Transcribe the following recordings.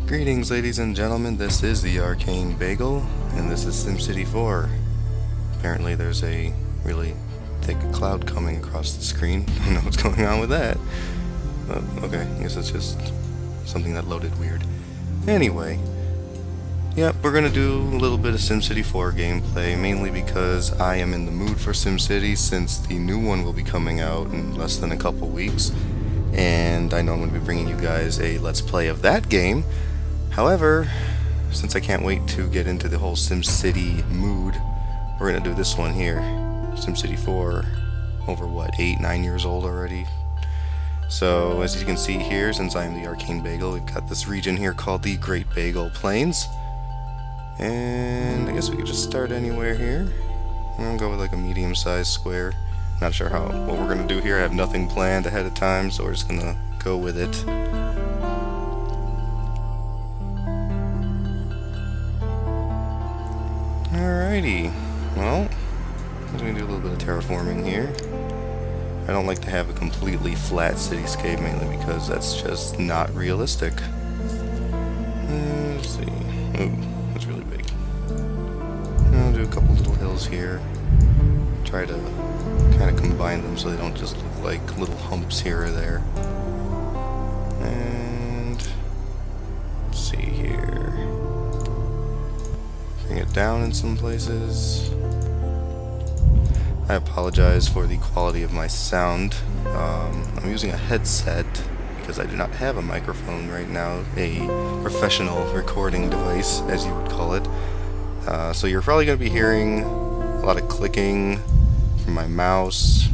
Greetings, ladies and gentlemen, this is the Arcane Bagel, and this is SimCity 4. Apparently there's a really thick cloud coming across the screen. I don't know what's going on with that. But, okay, I guess it's just something that loaded weird. Anyway, yep, we're gonna do a little bit of SimCity 4 gameplay, mainly because I am in the mood for SimCity since the new one will be coming out in less than a couple weeks. And I know I'm going to be bringing you guys a Let's Play of that game. However, since I can't wait to get into the whole SimCity mood, we're going to do this one here. SimCity 4, over what, 8-9 years old already? So, as you can see here, since I am the Arcane Bagel, we've got this region here called the Great Bagel Plains. And I guess we could just start anywhere here. I'm going to go with like a medium-sized square. Not sure what we're going to do here. I have nothing planned ahead of time, so we're just going to go with it. Alrighty, well, I'm going to do a little bit of terraforming here. I don't like to have a completely flat cityscape, mainly because that's just not realistic. Let's see. Ooh, that's really big. I'll do a couple little hills here. Try to kind of combine them so they don't just look like little humps here or there. And let's see here. Bring it down in some places. I apologize for the quality of my sound. I'm using a headset because I do not have a microphone right now, a professional recording device, as you would call it. So you're probably going to be hearing a lot of clicking from my mouse,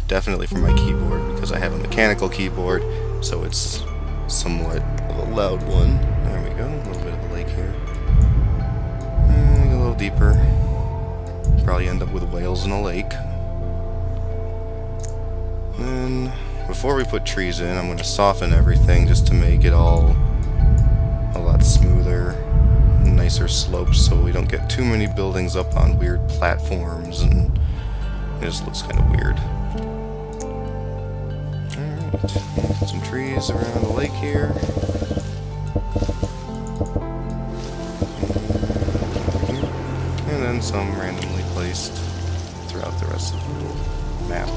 definitely from my keyboard, because I have a mechanical keyboard, so it's somewhat of a loud one. There we go, a little bit of a lake here. And a little deeper. Probably end up with whales in a lake. Then, before we put trees in, I'm going to soften everything just to make it all a lot smoother, nicer slopes, so we don't get too many buildings up on weird platforms, and it just looks kind of weird. Alright, put some trees around the lake here. And then some randomly placed throughout the rest of the map.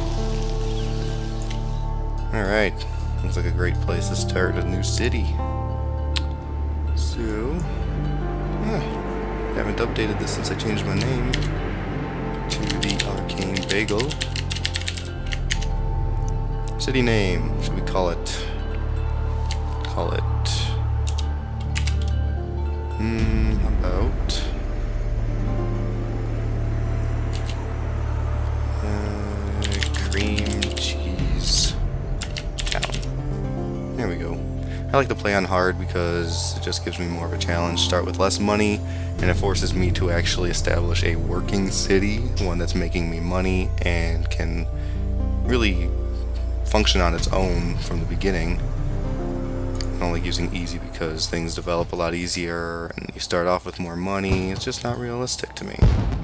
Alright, looks like a great place to start a new city. So, haven't updated this since I changed my name to the Arcane Bagel. City name, should we call it? How about Cream Cheese Town. There we go. I like to play on hard because it just gives me more of a challenge. Start with less money, and it forces me to actually establish a working city, one that's making me money and can really function on its own from the beginning. I don't like using easy because things develop a lot easier and you start off with more money. It's just not realistic to me.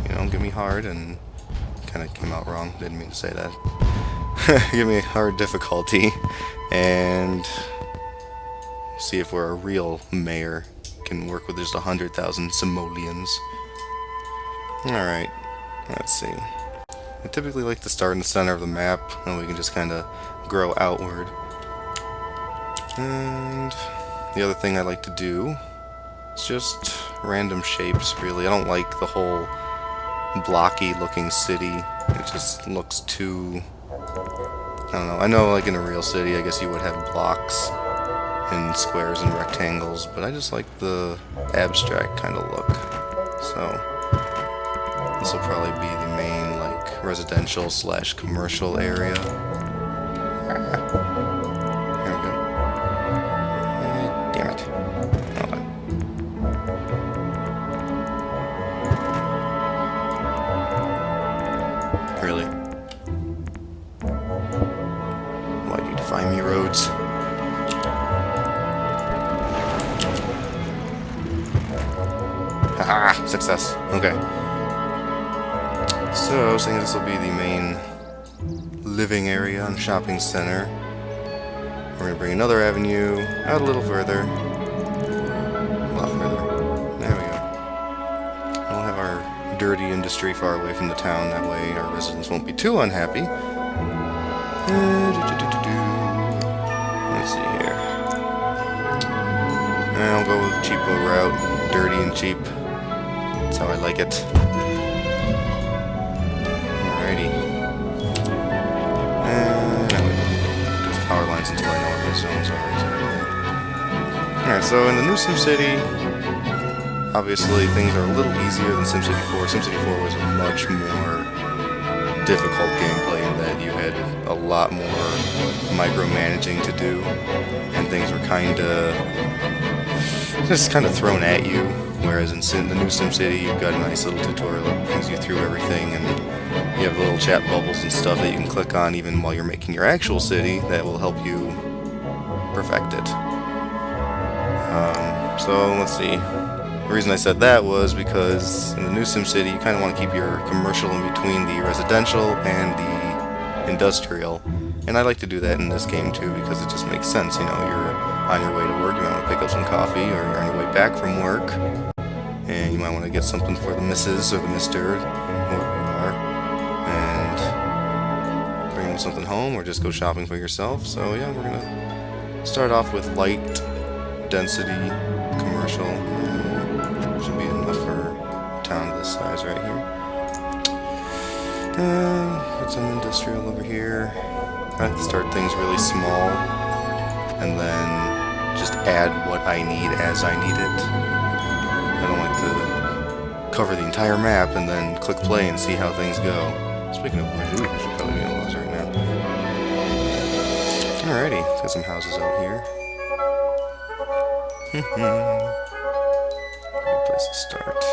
You know, give me hard, and kind of came out wrong. Didn't mean to say that. Give me hard difficulty and see if we're a real mayor. Can work with just 100,000 simoleons. Alright, let's see. I typically like to start in the center of the map, and we can just kind of grow outward. And the other thing I like to do is just random shapes, really. I don't like the whole blocky looking city. It just looks too, I don't know. I know like in a real city I guess you would have blocks and squares and rectangles, but I just like the abstract kind of look. So this will probably be the main like residential / commercial area. There we go. Damn it. Hold on. Really? Why do you defy me, roads? Haha, success. Okay. So, saying this will be the main living area and shopping center. We're going to bring another avenue out a little further. dirty industry far away from the town. That way our residents won't be too unhappy. Let's see here. I'll go with the cheapo route. Dirty and cheap. That's how I like it. Alrighty. And now we do power lines until I know where my zones are. Alright, so in the new SimCity, obviously things are a little easier than SimCity 4. SimCity 4 was a much more difficult gameplay in that you had a lot more micromanaging to do, and things were just kind of thrown at you. Whereas in the new SimCity, you've got a nice little tutorial that brings you through everything, and you have little chat bubbles and stuff that you can click on even while you're making your actual city that will help you perfect it. So let's see. The reason I said that was because in the new SimCity, you kind of want to keep your commercial in between the residential and the industrial. And I like to do that in this game too, because it just makes sense. You know, you're on your way to work, you might want to pick up some coffee, or you're on your way back from work, and you might want to get something for the missus or the mister, whoever you are, and bring something home, or just go shopping for yourself. So yeah, we're going to start off with light density commercial. Should be enough for a town of this size right here. Put some industrial over here. I like to start things really small and then just add what I need as I need it. I don't like to cover the entire map and then click play and see how things go. Speaking of which, I should probably be in laws right now. Alrighty, got some houses out here. Good place to start.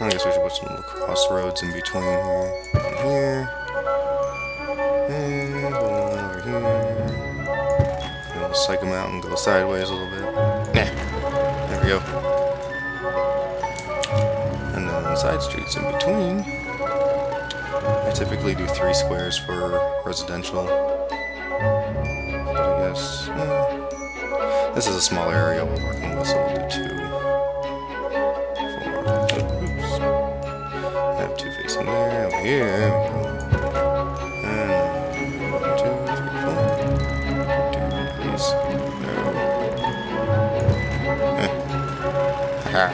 I guess we should put some little crossroads in between here and here. And go over here. We'll psych them out and go sideways a little bit. Nah. There we go. And then side streets in between. I typically do 3 squares for residential. But I guess... this is a small area we're working with, so we'll do 2. 4. Oops. I have 2 facing there. Over here. And 1, 2, 3, 4. 2, please. No. Haha.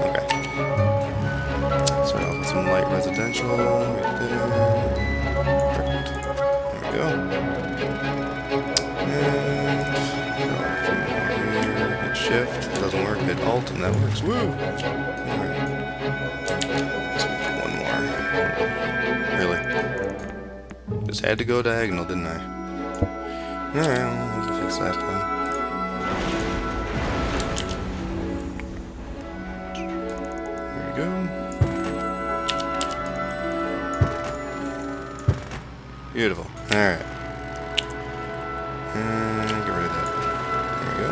Okay. Start off with some light residential right there. Perfect. There we go. And shift, it doesn't work, hit alt, and that works. Woo! Alright. Let's make one more. Really? Just had to go diagonal, didn't I? Alright, well, we'll fix that then. There we go. Beautiful. Alright. Get rid of that. There we go.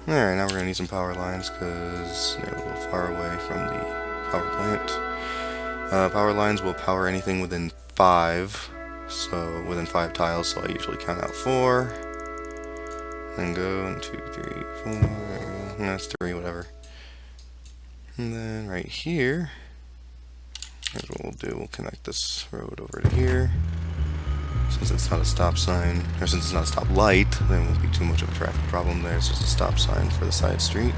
Alright, now we're going to need some power lines because they're a little far away from the power plant. Power lines will power anything within 5, so within 5 tiles, so I usually count out 4. Then go 1, 2, 3, 4, that's 3, whatever. And then right here, here's what we'll do, we'll connect this road over to here. Since it's not a stop sign, or since it's not a stop light, there won't be too much of a traffic problem there. It's just a stop sign for the side street.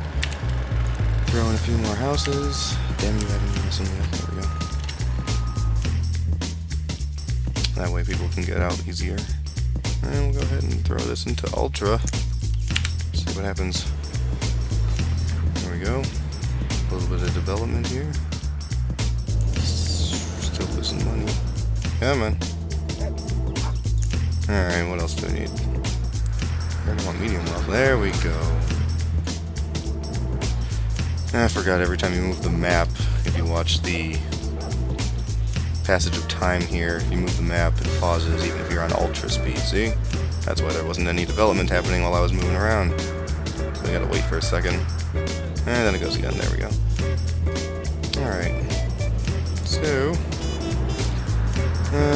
Throw in a few more houses. Damn, you haven't even seen yet. There we go. That way people can get out easier. And we'll go ahead and throw this into Ultra. See what happens. There we go. A little bit of development here. Still losing money. Come on. Alright, what else do I need? I don't want medium wealth. There we go. I forgot, every time you move the map, if you watch the passage of time here, if you move the map, it pauses even if you're on ultra speed, see? That's why there wasn't any development happening while I was moving around. So I gotta wait for a second. And then it goes again, there we go. Alright. So,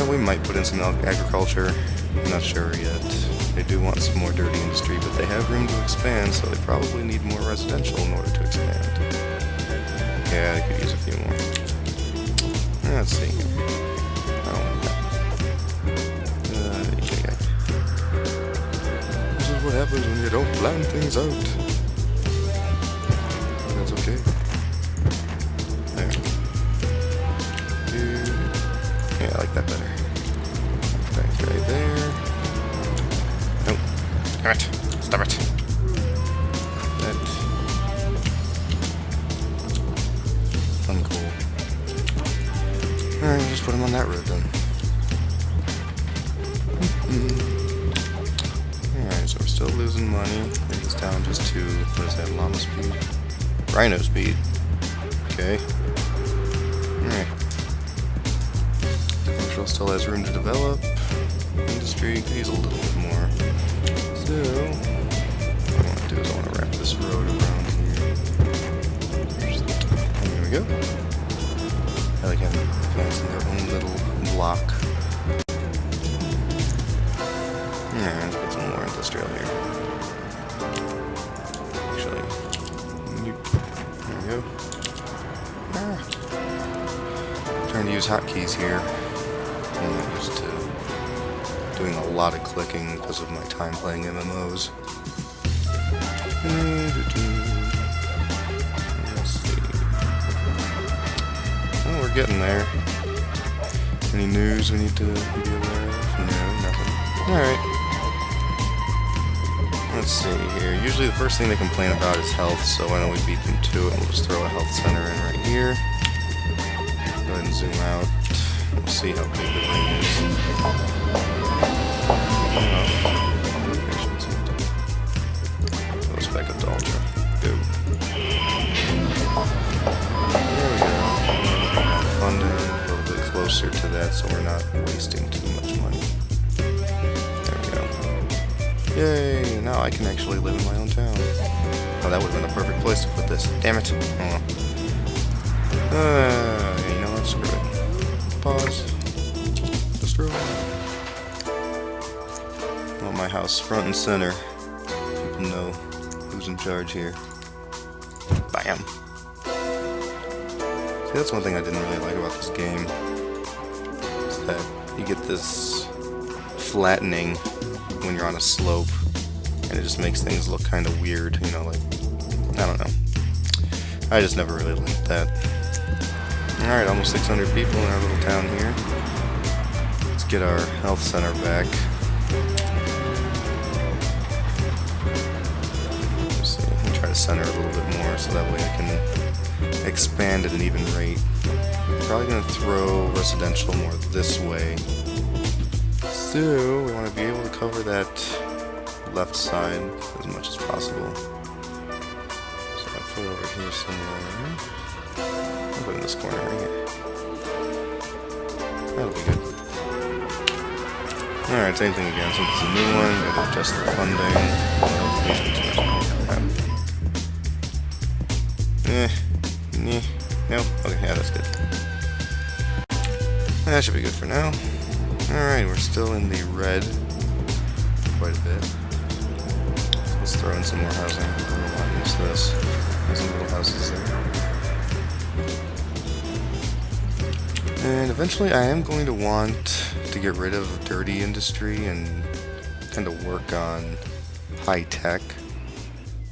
we might put in some agriculture. I'm not sure yet. They do want some more dirty industry, but they have room to expand, so they probably need more residential in order to expand. Yeah, I could use a few more. Let's see here. I don't want that. Yeah. This is what happens when you don't plan things out. But that's okay. There. Yeah, I like that better. That's right there. Nope. Damn it. Stop it. That. Uncool. Alright, we'll just put him on that road then. Alright, so we're still losing money. It's down just to, what is that, llama speed? Rhino speed. Okay. Alright. Commercial still has room to develop. Industry could use a little bit more. So, what I want to do is I want to wrap this road around here. There we go. I like having plants in their own little block. Yeah, let's get some more industrial here. Actually, there we go. Trying to use hotkeys here. I'm not used to doing a lot of clicking because of my time playing MMOs. Let's see. Oh, we're getting there. Any news we need to be aware of? No, nothing. Alright. Let's see here. Usually the first thing they complain about is health, so why don't we beat them to it? We'll just throw a health center in right here. Go ahead and zoom out. We'll see how big the ring is. Let's back up to Ultra. Go. There we go. Funding a little bit closer to that so we're not wasting too much money. There we go. Yay! Now I can actually live in my own town. Oh, that would have been a perfect place to put this. Damn it. You know what? Screw it. Pause. Destroy. I want my house front and center. People know who's in charge here. Bam! See, that's one thing I didn't really like about this game. Is that you get this flattening when you're on a slope, and it just makes things look kind of weird, you know, like, I don't know. I just never really liked that. Alright, almost 600 people in our little town here. Let's get our health center back. Let's see, I'll try to center a little bit more so that way I can expand at an even rate. Probably going to throw residential more this way. So, we want to be able to cover that left side as much as possible. So I'll put it over here somewhere. I'll put it in this corner right here. That'll be good. Alright, same thing again. Since it's a new one, gotta adjust the funding. No? Okay, yeah, that's good. That should be good for now. Alright, we're still in the red quite a bit. Let's throw in some more housing. I don't know why I missed this. There's some little houses there. And eventually I am going to want to get rid of dirty industry and kind of work on high tech.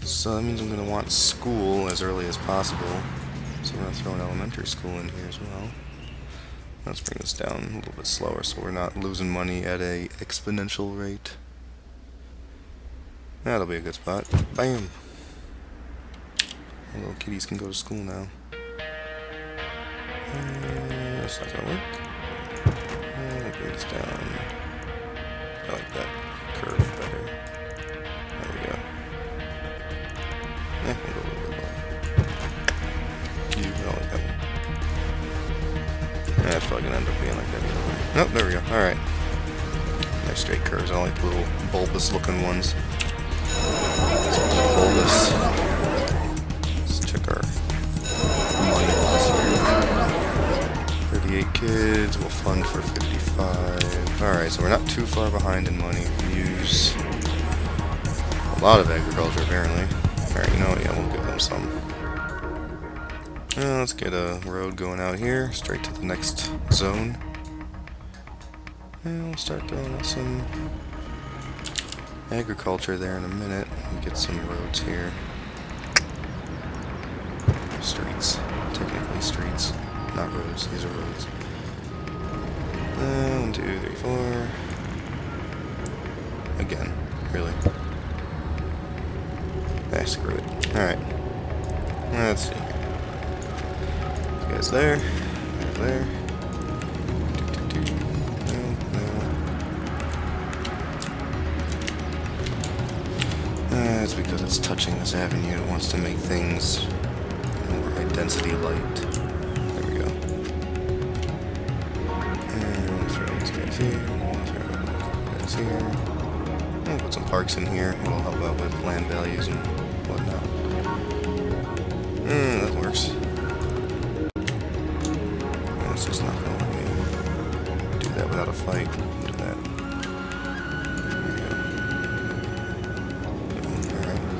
So that means I'm going to want school as early as possible. So we're going to throw an elementary school in here as well. Let's bring this down a little bit slower so we're not losing money at a exponential rate. That'll be a good spot. Bam! The little kitties can go to school now. That's not gonna work. I'll bring this down. I like that curve better. There we go. We'll go a little bit lower. I don't like that one. That's probably gonna end up being like that either way. Nope, there we go. Alright. Nice straight curves. I like the little bulbous looking ones. Bulbous. Let's check our money loss here. 38 kids. We'll fund for 55. Alright, so we're not too far behind in money. We use a lot of agriculture apparently. Alright, you know what? Yeah, we'll give them some. Let's get a road going out here, straight to the next zone. And we'll start doing some agriculture there in a minute. We'll get some roads here. Streets. Technically streets. Not roads. These are roads. 1, 2, 3, 4. Again. Really. Ah, screw it. Alright. Let's see. You guys there. Guys there. It's because it's touching this avenue. It wants to make things more high density light. There we go. And let's throw these guys here. Let's throw these guys here. We'll put some parks in here. It'll help out with land values and whatnot. That works. It's just not going to let me do that without a fight. Do that.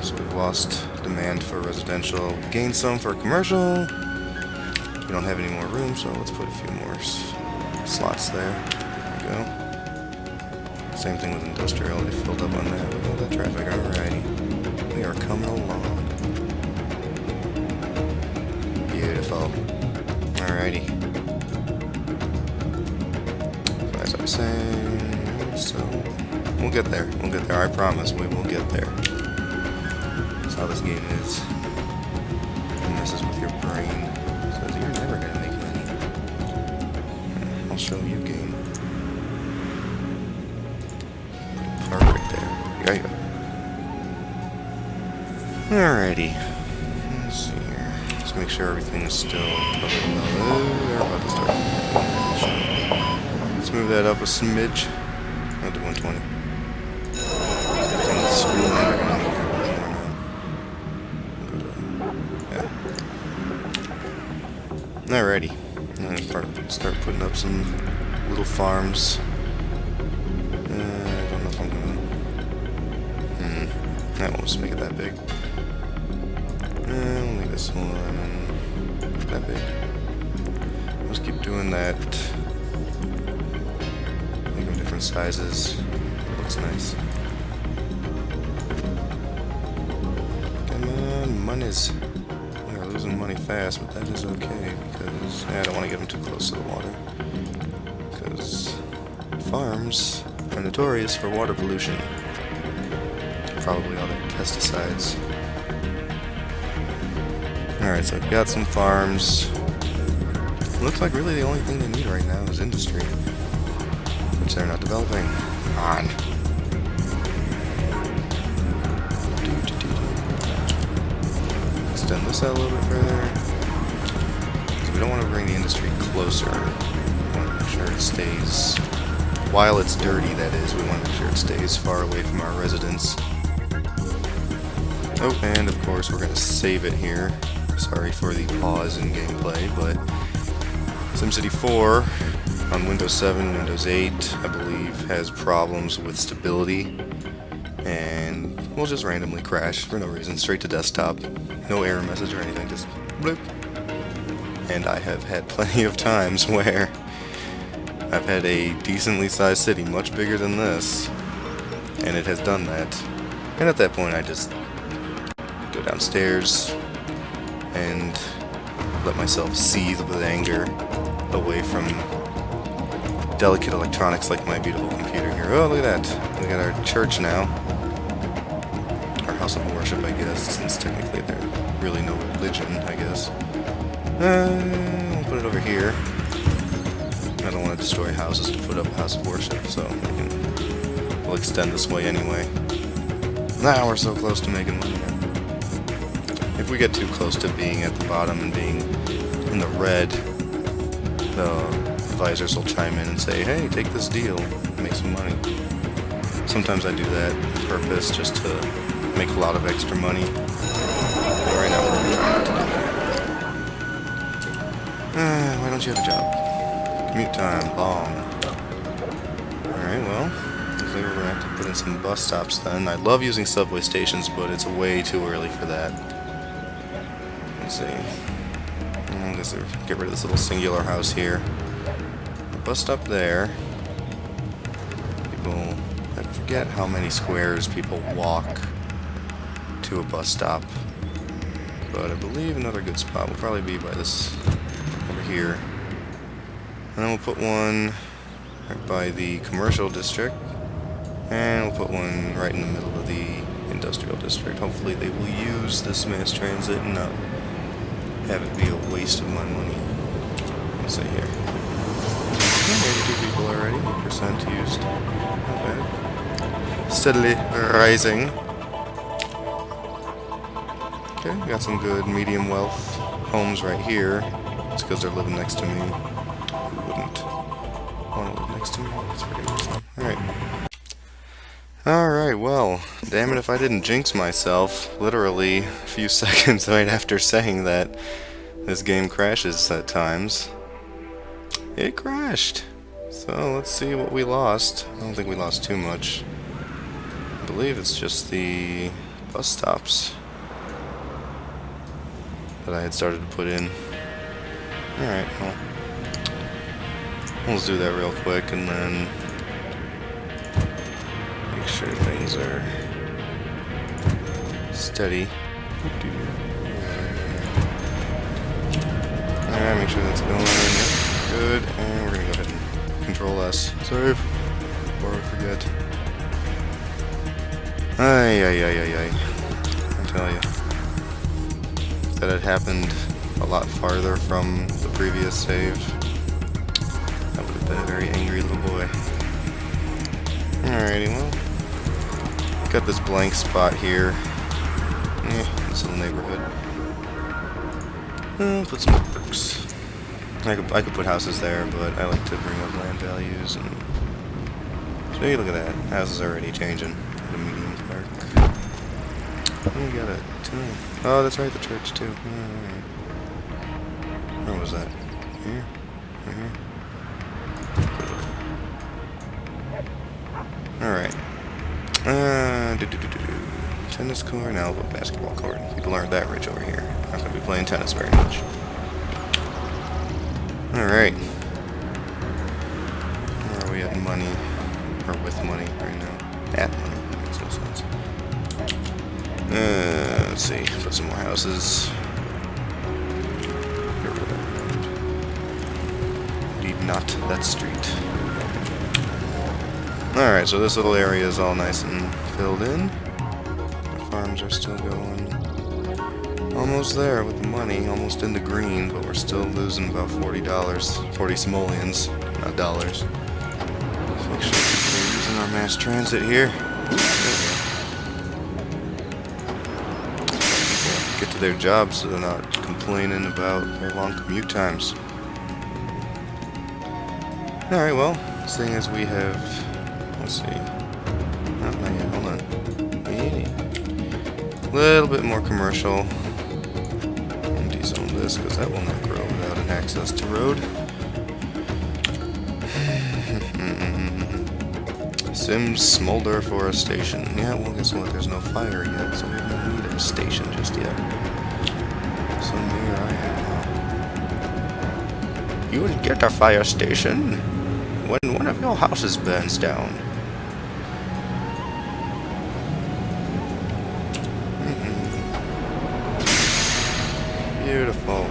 So we've lost demand for residential, gained some for commercial. We don't have any more room, so let's put a few more slots there. There we go. Same thing with industrial, they filled up on that with all that traffic. Alrighty. We are coming along. Beautiful. Alrighty. As I was saying, so we'll get there. We'll get there. I promise we will get there. How this game is. And this is with your brain. So you're never gonna make money. I'll show you, game. Put a park right there. There you go. Alrighty. Let's see here. Let's make sure everything's still they're about to start. Let's move that up a smidge. I'll do 120. Alrighty, I'm gonna start putting up some little farms. I don't know if I'm gonna. I won't just make it that big. We'll make this one that big. I'll just keep doing that. Make them different sizes. It looks nice. Come on, monies. Losing money fast, but that is okay because I don't want to get them too close to the water because farms are notorious for water pollution. Probably all the pesticides. Alright, so I've got some farms. Looks like really the only thing they need right now is industry, which they're not developing. Come on. Extend this out a little bit further. So we don't want to bring the industry closer. We want to make sure it stays, while it's dirty that is, we want to make sure it stays far away from our residents. Oh, and of course we're going to save it here. Sorry for the pause in gameplay, but SimCity 4 on Windows 7, Windows 8, I believe, has problems with stability. And we'll just randomly crash for no reason, straight to desktop. No error message or anything, just bloop. And I have had plenty of times where I've had a decently sized city, much bigger than this, and it has done that. And at that point I just go downstairs and let myself seethe with anger away from delicate electronics like my beautiful computer here. Oh, look at that. We got our church now. House of worship, I guess, since technically there's really no religion, I guess. We'll put it over here. I don't want to destroy houses to put up a house of worship, so we'll extend this way anyway. Now we're so close to making money now. If we get too close to being at the bottom and being in the red, the advisors will chime in and say, hey, take this deal, make some money. Sometimes I do that on purpose just to make a lot of extra money. But right now we're trying not to do that. Why don't you have a job? Commute time, long. Alright, well, looks like we're gonna have to put in some bus stops then. I love using subway stations, but it's way too early for that. Let's see. guess get rid of this little singular house here. Bus stop there. People, I forget how many squares people walk to a bus stop, but I believe another good spot will probably be by this over here. And then we'll put one right by the commercial district, and we'll put one right in the middle of the industrial district. Hopefully they will use this mass transit and not have it be a waste of my money. Let's see here. 82 people already, 8% used. Not bad. Steadily rising. Okay, got some good medium wealth homes right here. It's because they're living next to me. Who wouldn't want to live next to me? That's pretty awesome. Alright. Alright, well, damn it if I didn't jinx myself. Literally a few seconds right after saying that this game crashes at times. It crashed. So let's see what we lost. I don't think we lost too much. I believe it's just the bus stops that I had started to put in. Alright, well, let's do that real quick and then make sure things are steady. Alright, make sure that's going in. Yep, good. And we're gonna go ahead and Control S. Save. Before I forget. I tell you. If that had happened a lot farther from the previous save, I would have been a very angry little boy. Alrighty, well. Got this blank spot here. This little neighborhood. Put some bricks. I could put houses there, but I like to bring up land values and so hey, look at that. Houses are already changing. Got a medium park. Oh, we got a tunnel. Oh, that's right, the church too. Alright. Where was that? Here? Right here? Alright. Tennis court, now we'll put basketball court. People aren't that rich over here. Not gonna be playing tennis very much. Alright. Where are we at money? Or with money right now? At money. That makes no sense. Let's see. Put some more houses. Get rid of that road. Need not that street. Alright, so this little area is all nice and filled in. The farms are still going. Almost there with the money, almost in the green, but we're still losing about $40, 40 simoleons, not dollars. Let's make sure we're using our mass transit here. Get to their jobs so they're not complaining about their long commute times. Alright, well, seeing as we have, let's see, not yet, hold on. A little bit more commercial. This because that will not grow without an access to road. Sims smolder for a station. Yeah, well, guess what? There's no fire yet, so we don't need a station just yet. So here I am. You will get a fire station when one of your houses burns down. Beautiful.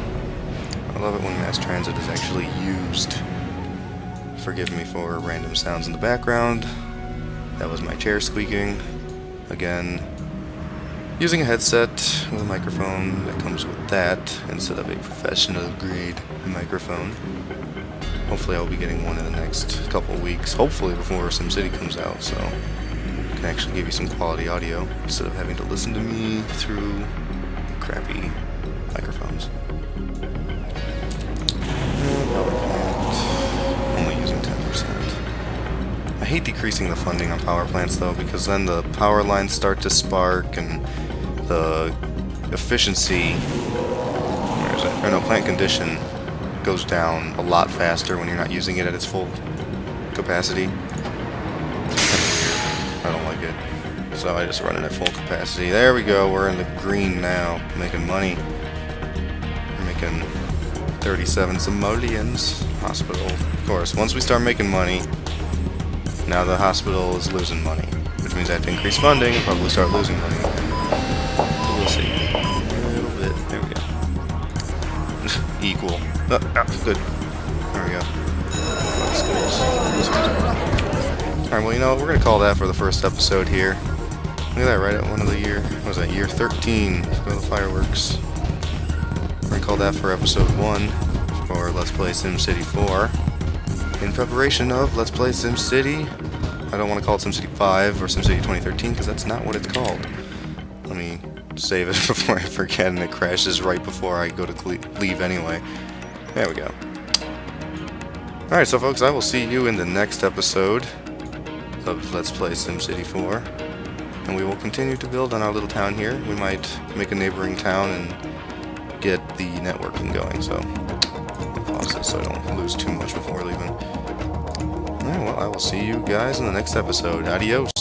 I love it when mass transit is actually used. Forgive me for random sounds in the background. That was my chair squeaking. Again, using a headset with a microphone that comes with that instead of a professional grade microphone. Hopefully I'll be getting one in the next couple of weeks. Hopefully before SimCity comes out, so I can actually give you some quality audio instead of having to listen to me through crappy microphones. Only using 10%. I hate decreasing the funding on power plants though, because then the power lines start to spark and the efficiency, where is it? Or no, plant condition goes down a lot faster when you're not using it at its full capacity. I don't like it. So I just run it at full capacity. There we go, we're in the green now, making money. 37 simoleons. Hospital, of course. Once we start making money, now the hospital is losing money, which means I have to increase funding and probably start losing money. We'll see. A little bit. There we go. Equal. Good. There we go. Alright, well, you know what? We're going to call that for the first episode here. Look at that, right at one of the year. What was that? Year 13 for the fireworks. We're going to call that for episode 1 for Let's Play SimCity 4. In preparation of Let's Play SimCity. I don't want to call it SimCity 5 or SimCity 2013 because that's not what it's called. Let me save it before I forget and it crashes right before I go to leave anyway. There we go. Alright, so folks, I will see you in the next episode of Let's Play SimCity 4. And we will continue to build on our little town here. We might make a neighboring town and get the networking going, so I'll pause this so I don't lose too much before leaving. Alright, well, I will see you guys in the next episode. Adios!